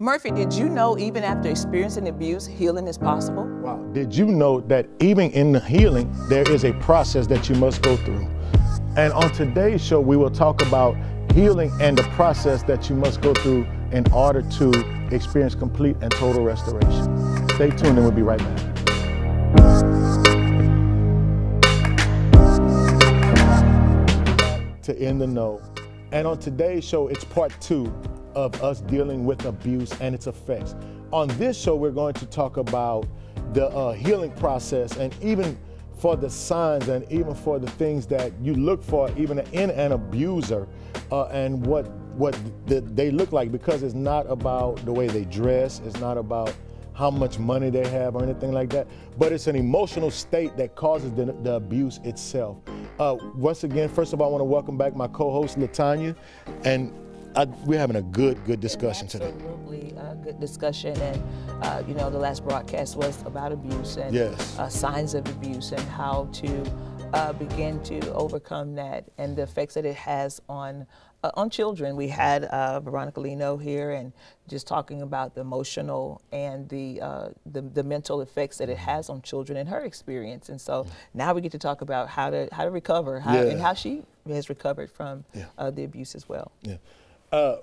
Murphy, did you know even after experiencing abuse, healing is possible? Wow. Did you know that even in the healing, there is a process that you must go through? And on today's show, we will talk about healing and the process that you must go through in order to experience complete and total restoration. Stay tuned and we'll be right back. To In the Know. And on today's show, it's part 2 of us dealing with abuse and its effects. On this show, we're going to talk about the healing process, and even for the signs and even for the things that you look for even in an abuser, and what they look like, because it's not about the way they dress, it's not about how much money they have or anything like that, but it's an emotional state that causes the abuse itself. Once again, first of all, I want to welcome back my co-host, LaTanya, and we're having a good discussion today. Absolutely, good discussion. And you know, the last broadcast was about abuse and yes. Signs of abuse and how to begin to overcome that and the effects that it has on children. We had Veronica Lino here and just talking about the emotional and the mental effects that it has on children and her experience. And so now we get to talk about how to recover, and how she has recovered from the abuse as well. Yeah.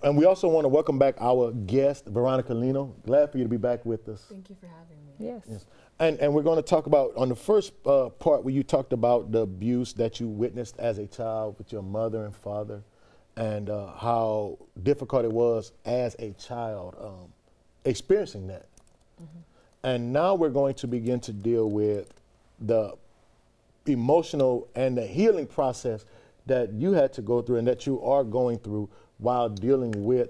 And we also want to welcome back our guest, Veronica Lino. Glad for you to be back with us. Thank you for having me. Yes. And we're going to talk about, on the first part where you talked about the abuse that you witnessed as a child with your mother and father, and how difficult it was as a child experiencing that. Mm-hmm. And now we're going to begin to deal with the emotional and the healing process that you had to go through and that you are going through while dealing with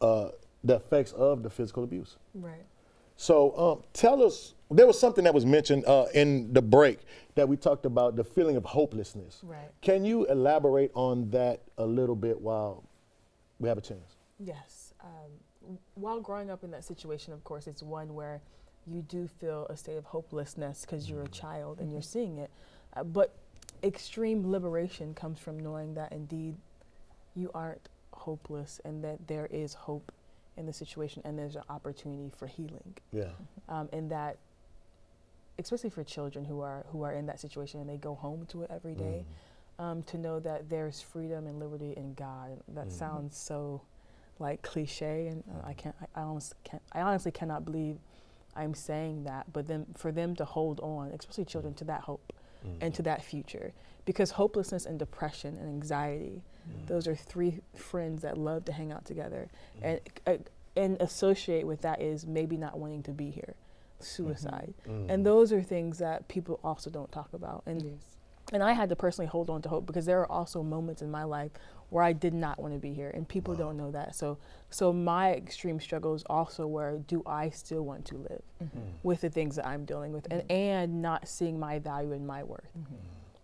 the effects of the physical abuse. Right. So tell us, there was something that was mentioned in the break that we talked about, the feeling of hopelessness. Right. Can you elaborate on that a little bit while we have a chance? Yes. While growing up in that situation, of course, it's one where you do feel a state of hopelessness because you're a child and you're seeing it. But extreme liberation comes from knowing that indeed you aren't hopeless and that there is hope in the situation and there's an opportunity for healing. Yeah. And that, especially for children who are in that situation and they go home to it every day, to know that there's freedom and liberty in God. That sounds so like cliche, and I honestly cannot believe I'm saying that, but then for them to hold on, especially children, to that hope and to that future, because hopelessness and depression and anxiety, those are 3 friends that love to hang out together, and associate with that is maybe not wanting to be here, suicide, and those are things that people also don't talk about. And I had to personally hold on to hope, because there are also moments in my life where I did not want to be here, and people don't know that. So my extreme struggles also were, do I still want to live with the things that I'm dealing with, and not seeing my value and my worth.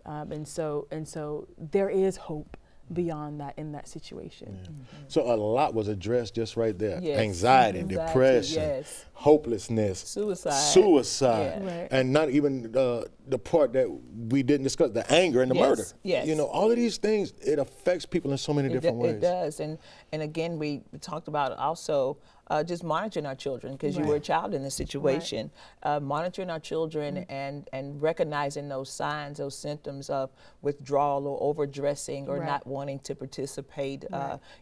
And so there is hope beyond that in that situation. So a lot was addressed just right there. Yes. Anxiety, depression, hopelessness, suicide, Right. and not even the part that we didn't discuss, the anger and the murder. Yes. You know, all of these things, it affects people in so many different ways. It does, and again, we talked about also just monitoring our children, because you were a child in this situation. Monitoring our children and recognizing those signs, those symptoms of withdrawal or overdressing or not wanting to participate,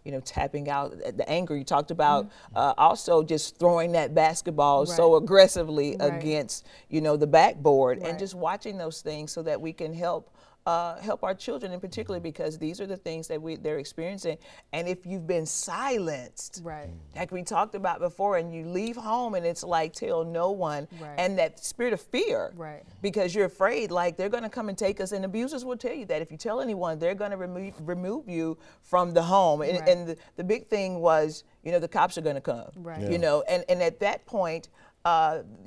you know, tapping out, the anger you talked about, also just throwing that basketball so aggressively against, you know, the backboard, and just watching those things so that we can help our children in particular, because these are the things that they're experiencing. And if you've been silenced, like we talked about before, and you leave home and it's like, tell no one, and that spirit of fear, because you're afraid, like, they're going to come and take us, and abusers will tell you that if you tell anyone, they're going to remove you from the home. And the big thing was, you know, the cops are going to come, you know, and at that point,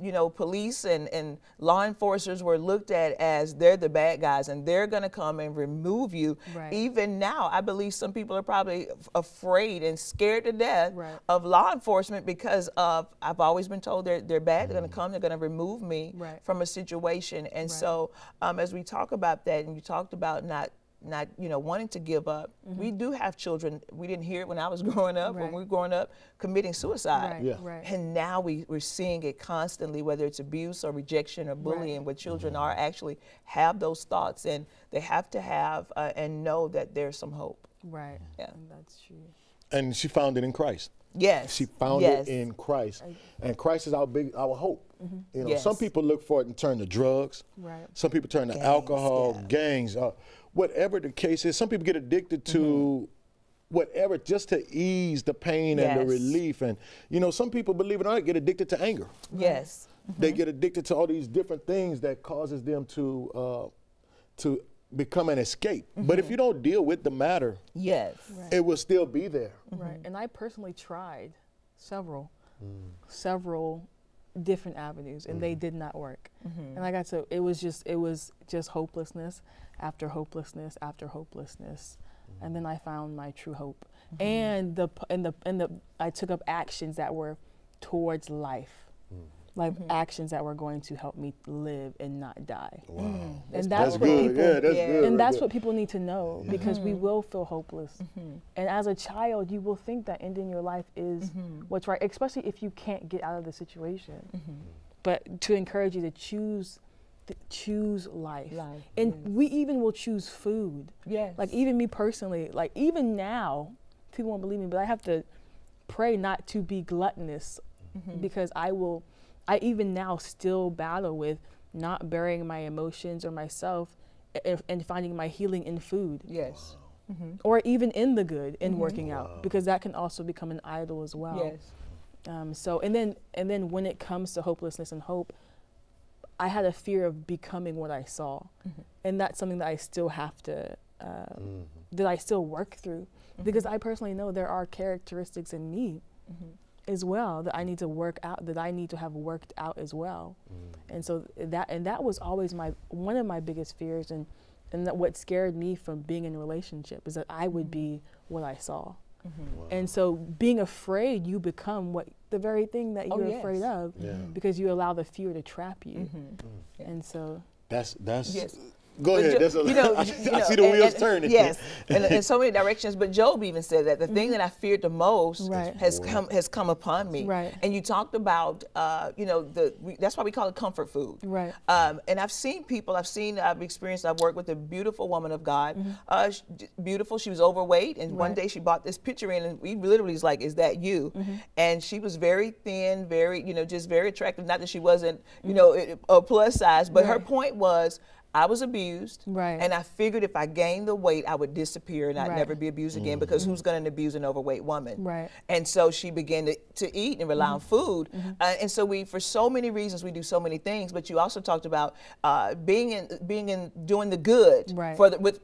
you know, police and law enforcers were looked at as they're the bad guys and they're going to come and remove you. Even now, I believe some people are probably afraid and scared to death of law enforcement, because of, I've always been told they're bad, they're going to come, they're going to remove me from a situation. And so as we talk about that, and you talked about not wanting to give up. We do have children. We didn't hear it when I was growing up. When we were growing up, committing suicide. And now we're seeing it constantly, whether it's abuse or rejection or bullying, where children are actually have those thoughts, and they have to have and know that there's some hope. Right. Yeah, that's true. And she found it in Christ. Yes. She found it in Christ. And Christ is our hope. You know, some people look for it and turn to drugs. Right. Some people turn to alcohol, gangs, whatever the case is. Some people get addicted to whatever just to ease the pain and the relief. And, you know, some people, believe it or not, get addicted to anger. Yes. They get addicted to all these different things that causes them to become an escape. But if you don't deal with the matter, it will still be there. Right. And I personally tried several different avenues, and they did not work. And I got to, it was just hopelessness after hopelessness after hopelessness. And then I found my true hope. And I took up actions that were towards life. Like actions that were going to help me live and not die. Wow. And that's what good. people, Good. and that's what people need to know, because we will feel hopeless. And as a child, you will think that ending your life is what's right, especially if you can't get out of the situation. But to encourage you to choose life. And we even will choose food. Like even me personally, like even now, people won't believe me, but I have to pray not to be gluttonous, because I even now still battle with not burying my emotions or myself and finding my healing in food. Yes. Or even in the good, in working out, because that can also become an idol as well. Yes. So and then when it comes to hopelessness and hope, I had a fear of becoming what I saw. And that's something that I still have to, that I still work through, because I personally know there are characteristics in me as well that I need to work out, that I need to have worked out as well. And so that was always one of my biggest fears, and that what scared me from being in a relationship is that I would be what I saw. And so being afraid, you become the very thing that you're afraid of, because you allow the fear to trap you. And so that's Go ahead. I see the wheels turning. Yes, and in so many directions. But Job even said that the thing that I feared the most has come upon me. And you talked about, that's why we call it comfort food. And I've experienced. I've worked with a beautiful woman of God. Beautiful. She was overweight, and one day she bought this picture in, and we literally was like, "Is that you?" And she was very thin, very, just very attractive. Not that she wasn't, a plus size, but her point was, I was abused, and I figured if I gained the weight, I would disappear and I'd never be abused again, because who's going to abuse an overweight woman? And so she began to eat and rely on food. And so for so many reasons, we do so many things. But you also talked about doing the good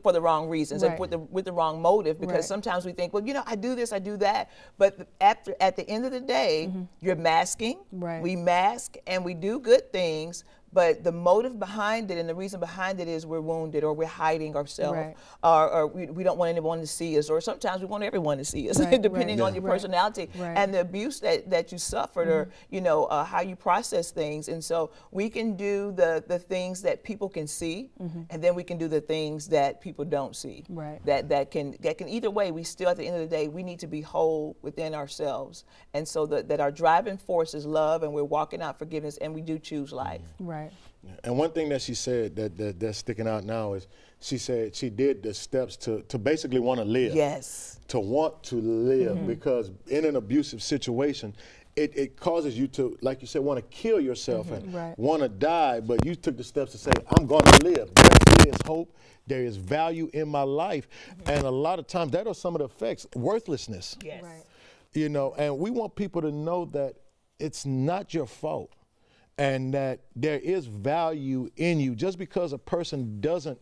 for the wrong reasons and with the wrong motive, because sometimes we think, well, I do this, I do that. But at the end of the day, you're masking. We mask and we do good things. But the motive behind it and the reason behind it is we're wounded, or we're hiding ourselves, or we don't want anyone to see us, or sometimes we want everyone to see us, depending on your personality and the abuse that you suffered, or how you process things. And so we can do the things that people can see, and then we can do the things that people don't see. That can either way. We still, at the end of the day, we need to be whole within ourselves, and so that our driving force is love, and we're walking out forgiveness, and we do choose life. And one thing that she said that's sticking out now is she said she did the steps to basically want to live. Yes. To want to live, because in an abusive situation, it causes you to, like you said, want to kill yourself and want to die, but you took the steps to say, I'm going to live. There is hope. There is value in my life. And a lot of times that are some of the effects, worthlessness. Yes. And we want people to know that it's not your fault, and that there is value in you. Just because a person doesn't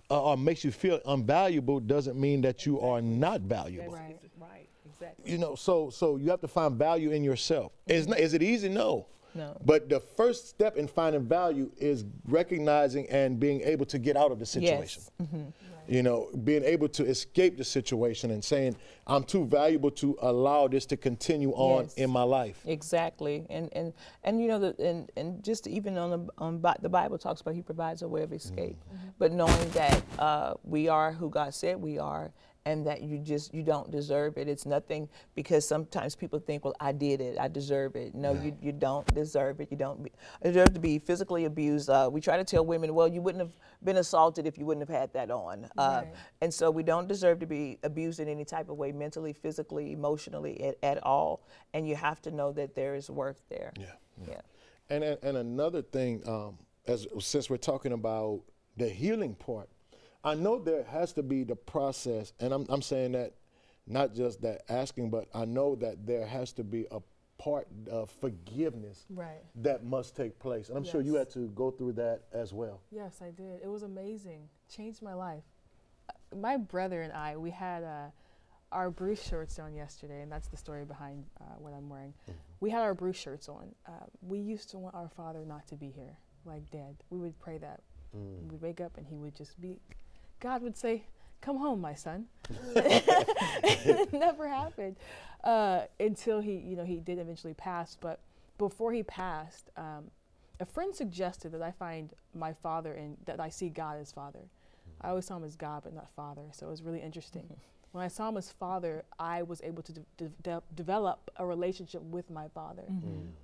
or makes you feel unvaluable doesn't mean that you are not valuable. Exactly. So you have to find value in yourself. Is it easy? No. No. But the first step in finding value is recognizing and being able to get out of the situation. Yes. Mm-hmm. You know, being able to escape the situation and saying, I'm too valuable to allow this to continue on Yes. in my life. Exactly, and you know, and just even on the Bible talks about He provides a way of escape, but knowing that we are who God said we are, and that you don't deserve it. It's nothing, because sometimes people think, well, I did it, I deserve it. No, you don't deserve it. You don't deserve to be physically abused. We try to tell women, well, you wouldn't have been assaulted if you wouldn't have had that on. Right. And so we don't deserve to be abused in any type of way, mentally, physically, emotionally, at all. And you have to know that there is worth there. Yeah. And another thing, since we're talking about the healing part, I know there has to be the process, and I'm saying that not just that asking, but I know that there has to be a part of forgiveness that must take place. And I'm sure you had to go through that as well. Yes, I did. It was amazing. Changed my life. My brother and I, we had our Bruce shirts on yesterday, and that's the story behind what I'm wearing. We had our Bruce shirts on. We used to want our father not to be here, like dead. We would pray that. We'd wake up and he would just be, God would say, come home, my son. It never happened until he did eventually pass. But before he passed, a friend suggested that I find my father and that I see God as father. I always saw him as God, but not father. So it was really interesting. When I saw him as father, I was able to develop a relationship with my father,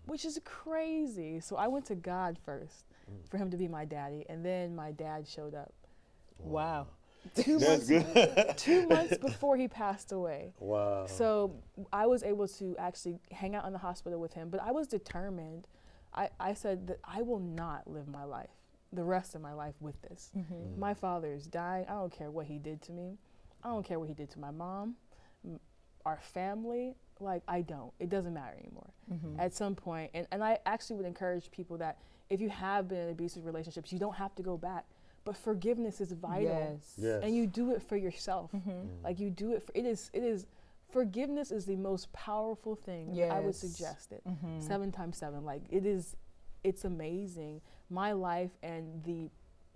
which is crazy. So I went to God first for him to be my daddy, and then my dad showed up. Wow. 2 months, good. 2 months before he passed away. Wow. So I was able to actually hang out in the hospital with him, but I was determined. I said that I will not live my life, the rest of my life, with this. My father is dying. I don't care what he did to me. I don't care what he did to my mom, our family. Like, I don't. It doesn't matter anymore. At some point, and I actually would encourage people that if you have been in abusive relationships, you don't have to go back. But forgiveness is vital. Yes. And you do it for yourself. Like, you do it for, it is, forgiveness is the most powerful thing. I would suggest it. 7 times 7. Like, it's amazing. My life and the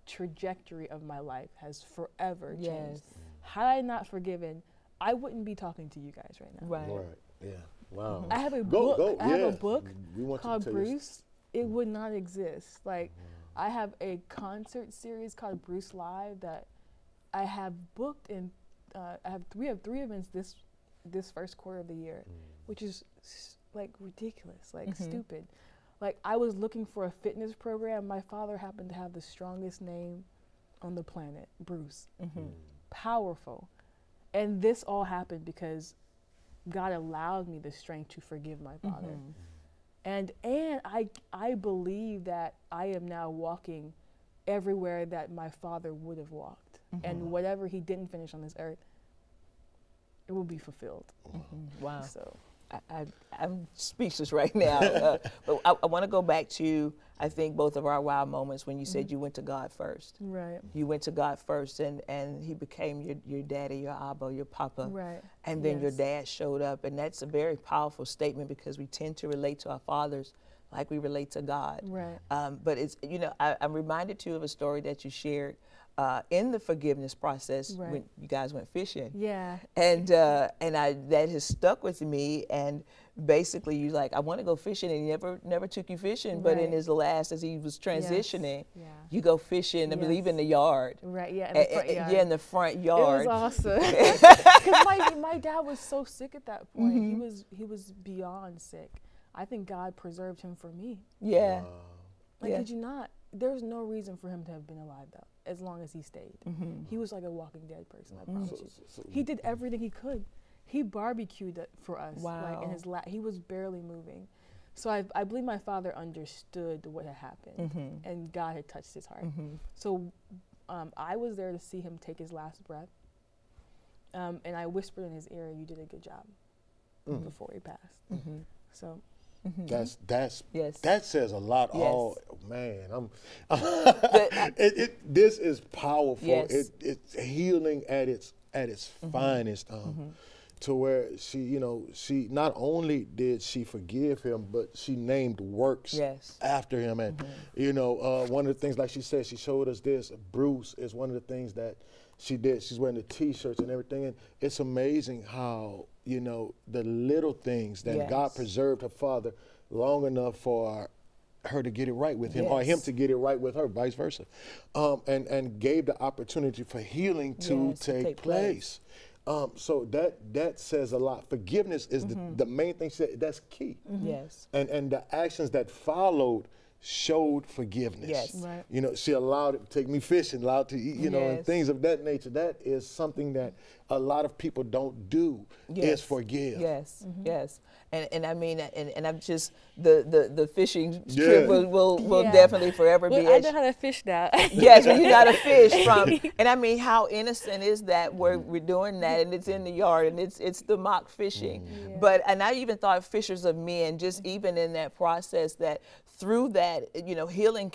trajectory of my life has forever changed. Had I not forgiven, I wouldn't be talking to you guys right now. Right. Yeah. Wow. I have a book. I have a book called called Bruce. It would not exist. Like, I have a concert series called Bruce Live that I have booked, and we have 3 events this first quarter of the year, which is like ridiculous, like stupid. Like, I was looking for a fitness program. My father happened to have the strongest name on the planet, Bruce. Powerful. And this all happened because God allowed me the strength to forgive my father. And I believe that I am now walking everywhere that my father would have walked. And whatever he didn't finish on this earth, it will be fulfilled. Wow. So I'm speechless right now. But I want to go back to, I think, both of our wow moments when you said you went to God first. Right. You went to God first, and he became your daddy, your Abba, your Papa. Right. And then your dad showed up. And that's a very powerful statement, because we tend to relate to our fathers like we relate to God. Right. But it's, I'm reminded too of a story that you shared in the forgiveness process when you guys went fishing. Yeah. And that has stuck with me. And basically, you like, I want to go fishing, and he never took you fishing. But in his last, as he was transitioning, you go fishing. I believe in the yard. Right. Yeah. In the front yard. Yeah, in the front yard. It was awesome. Because my dad was so sick at that point. He was beyond sick. I think God preserved him for me. Yeah. Wow. Like, did you not? There's no reason for him to have been alive, though, as long as he stayed. He was like a walking dead person, I promise you. He did everything he could. He barbecued it for us. Wow. Like, in his he was barely moving. So I believe my father understood what had happened, and God had touched his heart. So I was there to see him take his last breath, and I whispered in his ear, "You did a good job," before he passed. So. That says a lot. Yes. Oh man, this is powerful. Yes. It's healing at its finest. to where she, you know, she not only did she forgive him, but she named works after him. And, you know, one of the things, like she said, she showed us this. Bruce is one of the things that she did. She's wearing the T-shirts and everything. And it's amazing how, you know, the little things that God preserved her father long enough for her to get it right with him, or him to get it right with her, vice versa, and gave the opportunity for healing to take place. So that says a lot. Forgiveness is the main thing. She said that's key. Yes. And the actions that followed showed forgiveness. Yes. Right. You know, she allowed it to take me fishing, allowed to eat, you know, and things of that nature. That is something that a lot of people don't do, is forgive. Yes, yes. And I mean, and I'm just, the fishing trip will definitely forever be. I know how to fish now. Yes, well, you got to fish from, and I mean, how innocent is that? We're doing that, and it's in the yard, and it's the mock fishing. But, and I even thought fishers of men, just even in that process, that through that, you know, healing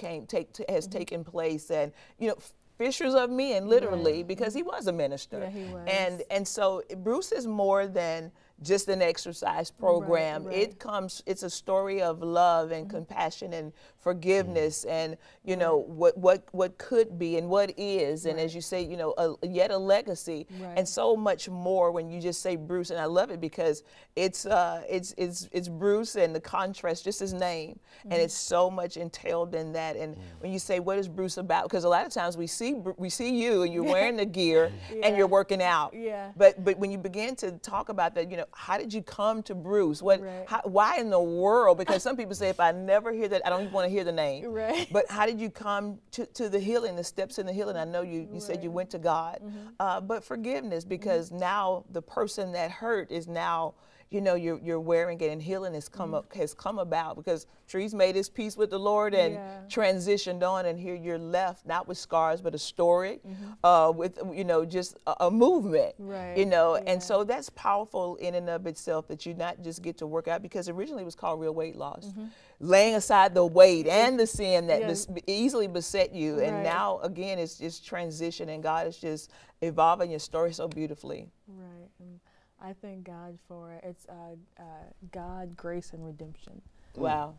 has taken place, and, you know, fishers of men, literally, because he was a minister. Yeah, he was. And so Bruce is more than just an exercise program. Right. It's a story of love and compassion and forgiveness, and, you know, what could be and what is, and as you say, you know, yet a legacy, and so much more when you just say Bruce. And I love it because it's Bruce, and the contrast, just his name, and it's so much entailed in that. And when you say, what is Bruce about? Because a lot of times we see you and you're wearing the gear and you're working out. But when you begin to talk about that, you know, how did you come to Bruce? Why in the world? Because some people say, if I never hear that, I don't even want to hear the name. But how did you come to the healing, the steps in the healing? I know you said you went to God, but forgiveness, because now the person that hurt is now, you know, you're wearing it, and healing has come about because Trees made his peace with the Lord and transitioned on, and here you're left not with scars but a story, with, you know, just a movement, you know, and so that's powerful in and of itself, that you not just get to work out, because originally it was called real weight loss, laying aside the weight and the sin that easily beset you, and now again it's just transition, and God is just evolving your story so beautifully. Right. And I thank God for it. It's God, grace, and redemption. Wow.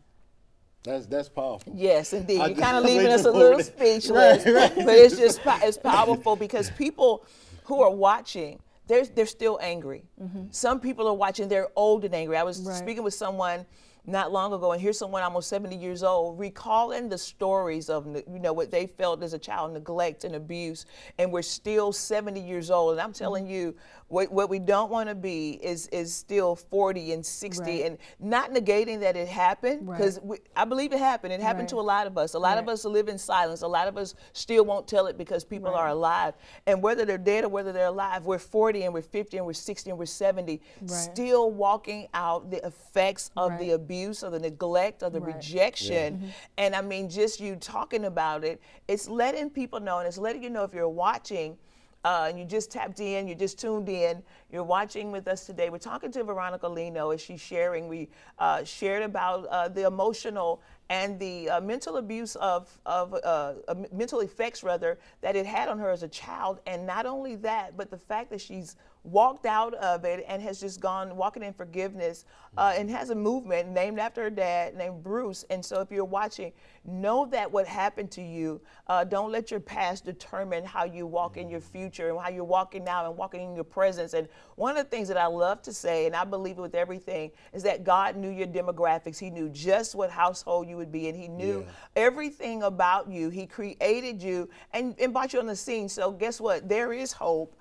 That's powerful. Yes, indeed. You're kind of leaving us a little speechless, but it's just it's powerful, because people who are watching, they're still angry. Some people are watching, they're old and angry. I was speaking with someone not long ago, and here's someone almost 70 years old recalling the stories of, you know, what they felt as a child, neglect and abuse, and we're still 70 years old. And I'm telling you, what we don't want to be is still 40 and 60, and not negating that it happened, because I believe it happened. It happened to a lot of us. A lot of us live in silence. A lot of us still won't tell it because people are alive. And whether they're dead or whether they're alive, we're 40 and we're 50 and we're 60 and we're 70, still walking out the effects of the abuse, or the neglect, or the rejection. And I mean, just you talking about it, it's letting people know, and it's letting you know, if you're watching, and you just tapped in, you just tuned in, you're watching with us today. We're talking to Veronica Lino as she's sharing. We shared about the emotional and the mental abuse mental effects, rather, that it had on her as a child. And not only that, but the fact that she's walked out of it and has just gone walking in forgiveness, and has a movement named after her dad named Bruce. And so if you're watching, know that what happened to you, don't let your past determine how you walk in your future and how you're walking now and walking in your presence. And one of the things that I love to say, and I believe it with everything, is that God knew your demographics. He knew just what household you would be in. He knew everything about you. He created you and brought you on the scene. So guess what? There is hope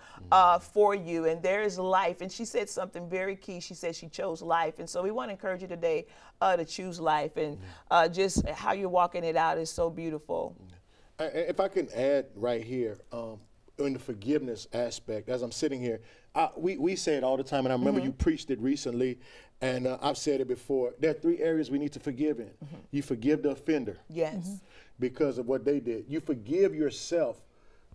for you, and there is life. And she said something very key. She said she chose life. And so we want to encourage you today to choose life, and just how you're walking it out is so beautiful. If I can add right here, in the forgiveness aspect, as I'm sitting here, we say it all the time, and I remember you preached it recently, and I've said it before. There are 3 areas we need to forgive in. You forgive the offender. Yes. Because of what they did. You forgive yourself,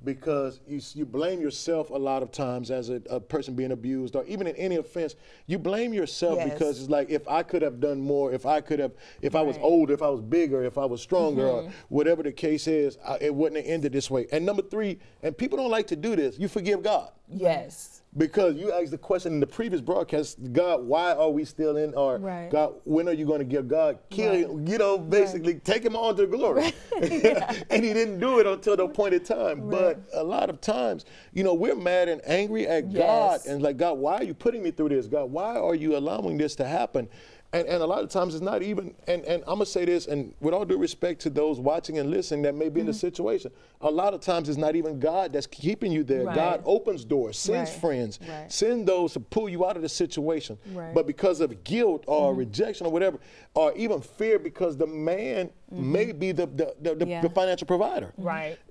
because you blame yourself a lot of times as a person being abused, or even in any offense, you blame yourself because it's like, if I could have done more, if I was older, if I was bigger, if I was stronger, or whatever the case is, it wouldn't have ended this way. And number 3, and people don't like to do this, you forgive God. Yes. Because you asked the question in the previous broadcast, God, why are we still in, or God, when are you going to give God, kill, you know, basically take him on to glory. And he didn't do it until the appointed time. But a lot of times, you know, we're mad and angry at God and like, God, why are you putting me through this? God, why are you allowing this to happen? And a lot of times it's not even, and I'm going to say this, and with all due respect to those watching and listening that may be in the situation, a lot of times it's not even God that's keeping you there. God opens doors, sends friends, send those to pull you out of the situation. But because of guilt or rejection or whatever, or even fear because the man may be the financial provider.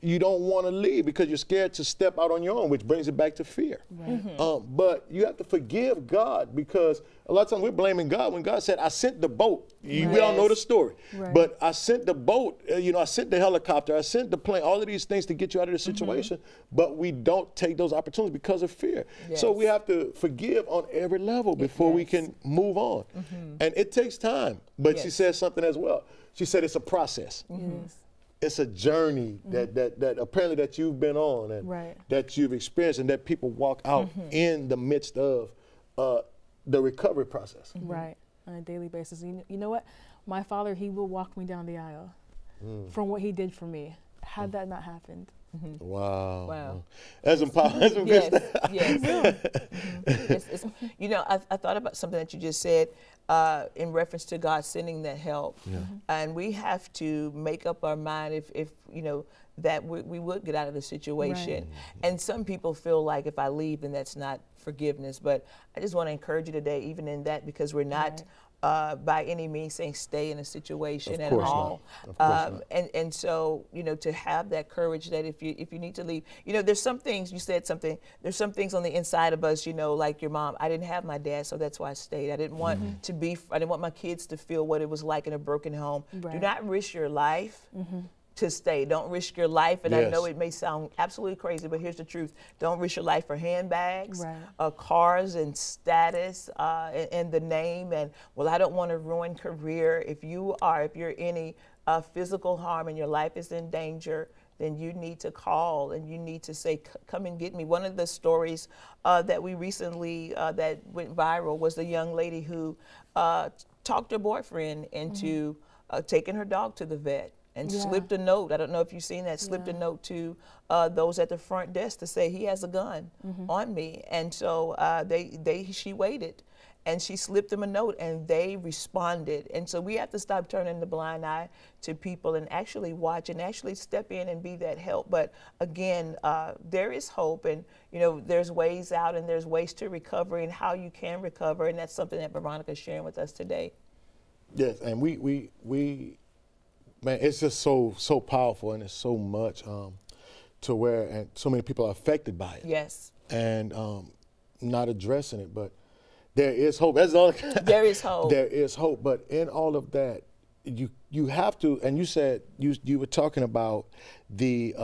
You don't want to leave because you're scared to step out on your own, which brings it back to fear. But you have to forgive God, because a lot of times we're blaming God when God said, I sent the boat. We all know the story. But I sent the boat, you know, I sent the helicopter, I sent the plane, all of these things to get you out of the situation. But we don't take those opportunities because of fear. So we have to forgive on every level before we can move on. And it takes time. But she said something as well. She said it's a process. It's a journey that apparently that you've been on and that you've experienced and that people walk out in the midst of the recovery process. On a daily basis. You know what? My father, he will walk me down the aisle from what he did for me. Had that not happened. Wow. That's some power. That's some good stuff. You know, I thought about something that you just said in reference to God sending that help. And we have to make up our mind if you know, that we would get out of the situation. And some people feel like if I leave, then that's not forgiveness. But I just want to encourage you today, even in that, because we're not by any means saying stay in a situation at all. And so, you know, to have that courage that if you need to leave, you know, there's some things, you said something, there's some things on the inside of us, you know, like your mom. I didn't have my dad, so that's why I stayed. I didn't want I didn't want my kids to feel what it was like in a broken home. Do not risk your life to stay. Don't risk your life. And I know it may sound absolutely crazy, but here's the truth. Don't risk your life for handbags, cars and status and the name. And, well, I don't want to ruin career. If you're any physical harm and your life is in danger, then you need to call and you need to say, come and get me. One of the stories that we recently, that went viral, was the young lady who talked her boyfriend into taking her dog to the vet. And slipped a note, I don't know if you've seen that, slipped a note to those at the front desk to say, he has a gun on me. And so she waited, and she slipped them a note, and they responded. And so we have to stop turning the blind eye to people and actually watch and actually step in and be that help. But again, there is hope, and you know, there's ways out and there's ways to recover and how you can recover, and that's something that Veronica's sharing with us today. Yes, and we man, it's just so powerful, and it's so much to where, and so many people are affected by it. And not addressing it, but there is hope. That's all. There is hope. There is hope, but in all of that, you have to. And you said you were talking about the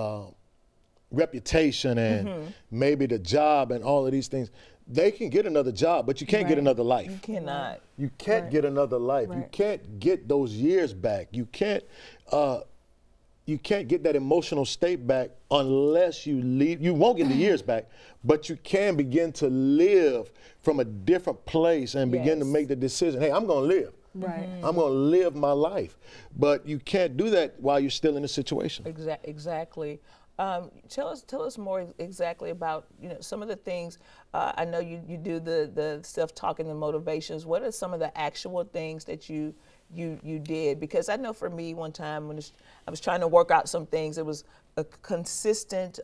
reputation and maybe the job and all of these things. They can get another job, but you can't get another life. You cannot. You can't get another life. You can't get those years back. You can't get that emotional state back unless you leave. You won't get the years back, but you can begin to live from a different place and begin to make the decision, hey, I'm going to live. I'm going to live my life. But you can't do that while you're still in a situation. Exactly. Tell us more exactly about, you know, some of the things. I know you do the self-talking and motivations. What are some of the actual things that you did? Because I know for me, one time when I was trying to work out some things, it was a consistent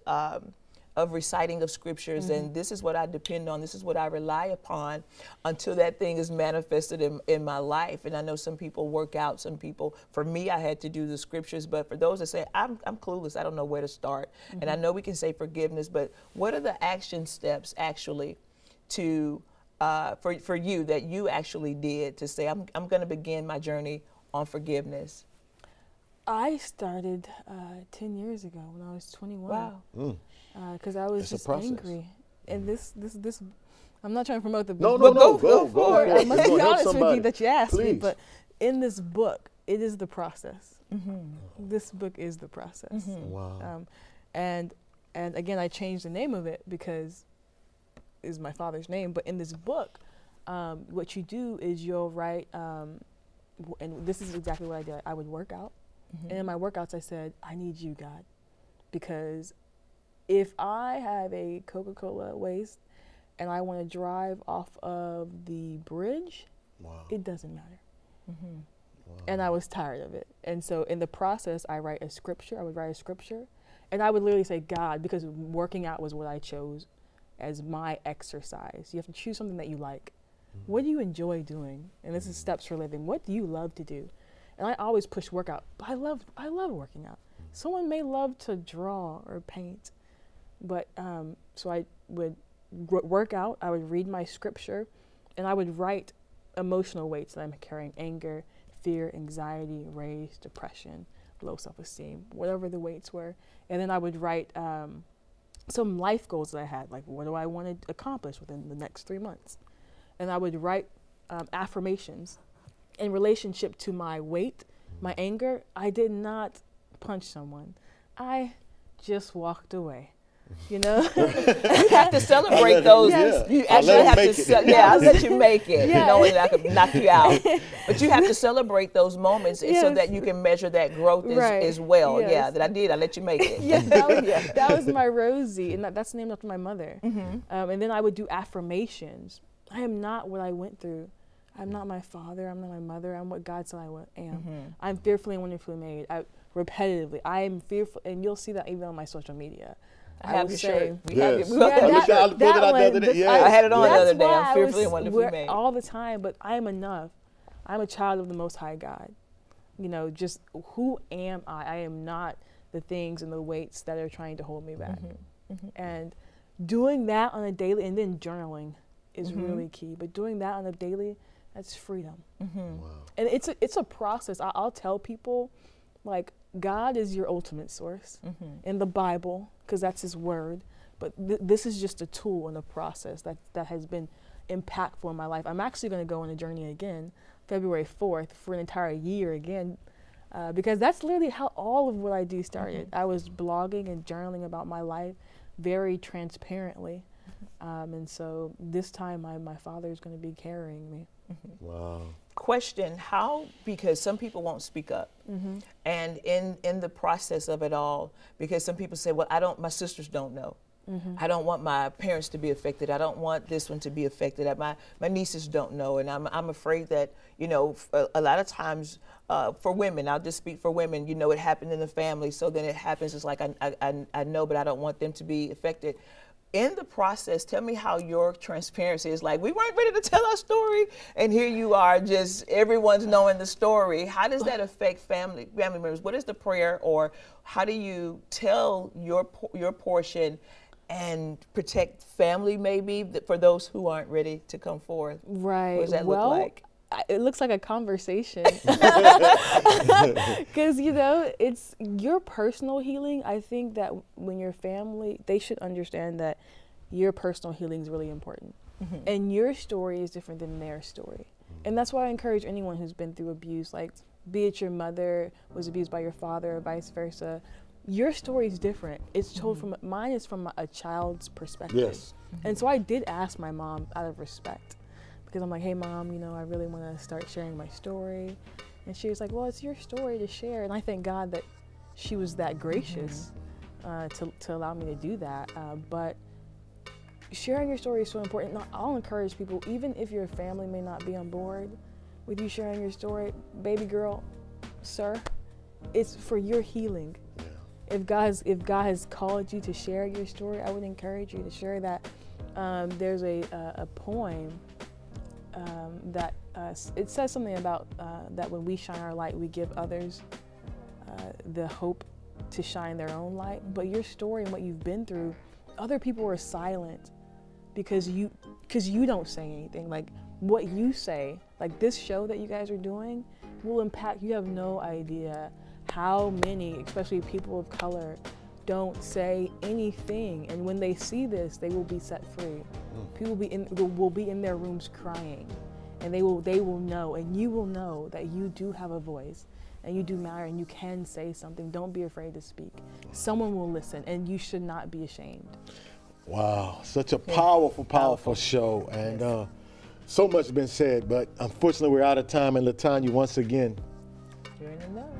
of reciting of scriptures, and this is what I depend on, this is what I rely upon until that thing is manifested in my life. And I know some people work out, some people, for me, I had to do the scriptures, but for those that say, I'm clueless, I don't know where to start. And I know we can say forgiveness, but what are the action steps actually to, for you that you actually did to say, I'm going to begin my journey on forgiveness? I started 10 years ago when I was 21. Wow. Because I was just angry. And this, I'm not trying to promote the book. No, go for it. I must be honest with you that you asked me, but in this book, it is the process. This book is the process. Wow. And again, I changed the name of it because is my father's name. But in this book, what you do is you'll write, and this is exactly what I did. I would work out. And in my workouts, I said, I need you, God. Because if I have a Coca-Cola waste and I want to drive off of the bridge, it doesn't matter. And I was tired of it. And so in the process, I write a scripture. I would write a scripture. And I would literally say, God, because working out was what I chose as my exercise. You have to choose something that you like. What do you enjoy doing? And this is steps for living. What do you love to do? And I always push workout. But I love working out. Someone may love to draw or paint. But so I would work out. I would read my scripture. And I would write emotional weights that I'm carrying: anger, fear, anxiety, rage, depression, low self-esteem, whatever the weights were. And then I would write some life goals that I had, like what do I want to accomplish within the next 3 months? And I would write affirmations in relationship to my weight, my anger. I did not punch someone. I just walked away. You know, you have to celebrate those. You actually have to. I'll let you make it. Knowing that I could knock you out, but you have to celebrate those moments so that you can measure that growth as well. Yeah, that I did. I let you make it. That was my Rosie, and that's named after my mother. And then I would do affirmations. I am not what I went through. I'm not my father. I'm not my mother. I'm what God said I am. I'm fearfully and wonderfully made. Repetitively, I am fearful, and you'll see that even on my social media. I have your shirt. I had it on the other day. I'm fearfully and wonderfully made. All the time, but I am enough. I'm a child of the Most High God. You know, just who am I? I am not the things and the weights that are trying to hold me back. And doing that on a daily, and then journaling is really key. But doing that on a daily, that's freedom. Wow. And it's a process. I'll tell people, like, God is your ultimate source in the Bible, because that's his word. But this is just a tool in the process that has been impactful in my life. I'm actually going to go on a journey again, February 4th, for an entire year again, because that's literally how all of what I do started. I was blogging and journaling about my life very transparently. And so this time my father is going to be carrying me. Wow. Question, how, because some people won't speak up, and in the process of it all, because some people say, well, my sisters don't know. I don't want my parents to be affected. I don't want this one to be affected. My nieces don't know, and I'm afraid that, you know, a lot of times for women, I'll just speak for women, you know, it happened in the family, so then it happens, it's like I know, but I don't want them to be affected. In the process, tell me how your transparency is. Like, we weren't ready to tell our story, and here you are, just everyone's knowing the story. How does that affect family members? What is the prayer, or how do you tell your portion and protect family, maybe, for those who aren't ready to come forth? Right. What does that look like? It looks like a conversation, because, you know, it's your personal healing. I think that when your family, they should understand that your personal healing is really important, and your story is different than their story. And that's why I encourage anyone who's been through abuse, like, be it your mother was abused by your father or vice versa, your story is different. It's told from, mine is from a child's perspective. Yes. And so I did ask my mom out of respect, because I'm like, hey, Mom, you know, I really want to start sharing my story. And she was like, well, it's your story to share. And I thank God that she was that gracious to allow me to do that. But sharing your story is so important. Now, I'll encourage people, even if your family may not be on board with you sharing your story, baby girl, sir, it's for your healing. Yeah. If God has called you to share your story, I would encourage you to share that. There's a poem that it says something about that when we shine our light, we give others the hope to shine their own light. But your story and what you've been through, other people are silent because you don't say anything. Like, what you say, like this show that you guys are doing, will impact. You have no idea how many, especially people of color, don't say anything, and when they see this, they will be set free. People will be in their rooms crying, and they will know, and you will know that you do have a voice, and you do matter, and you can say something. Don't be afraid to speak. Someone will listen, and you should not be ashamed. Wow, such a powerful show, and so much been said, but unfortunately we're out of time. And LaTanya, once again, you're in the know.